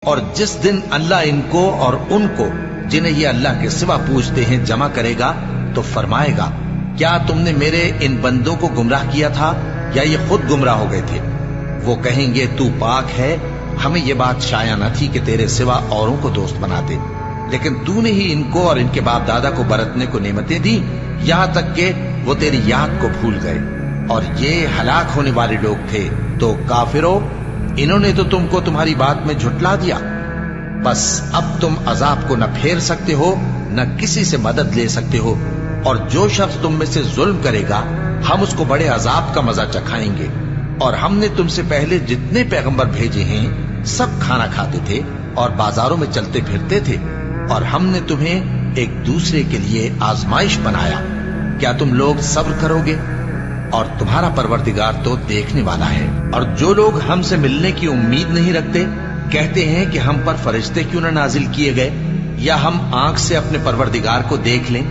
اور جس دن اللہ ان کو اور ان کو جنہیں یہ اللہ کے سوا پوجتے ہیں جمع کرے گا تو فرمائے گا، کیا تم نے میرے ان بندوں کو گمراہ کیا تھا یا یہ خود گمراہ ہو گئے تھے؟ وہ کہیں گے تو پاک ہے، ہمیں یہ بات شایع نہ تھی کہ تیرے سوا اوروں کو دوست بنا دے، لیکن تو نے ہی ان کو اور ان کے باپ دادا کو برتنے کو نعمتیں دی، یہاں تک کہ وہ تیری یاد کو بھول گئے، اور یہ ہلاک ہونے والے لوگ تھے۔ تو کافرو، انہوں نے تو تم کو تمہاری بات میں جھٹلا دیا، بس اب تم عذاب کو نہ پھیر سکتے ہو نہ کسی سے مدد لے سکتے ہو، اور جو شخص تم میں سے ظلم کرے گا ہم اس کو بڑے عذاب کا مزہ چکھائیں گے۔ اور ہم نے تم سے پہلے جتنے پیغمبر بھیجے ہیں سب کھانا کھاتے تھے اور بازاروں میں چلتے پھرتے تھے، اور ہم نے تمہیں ایک دوسرے کے لیے آزمائش بنایا، کیا تم لوگ صبر کرو گے؟ اور تمہارا پروردگار تو دیکھنے والا ہے۔ اور جو لوگ ہم سے ملنے کی امید نہیں رکھتے کہتے ہیں کہ ہم پر فرشتے کیوں نہ نازل کیے گئے، یا ہم آنکھ سے اپنے پروردگار کو دیکھ لیں۔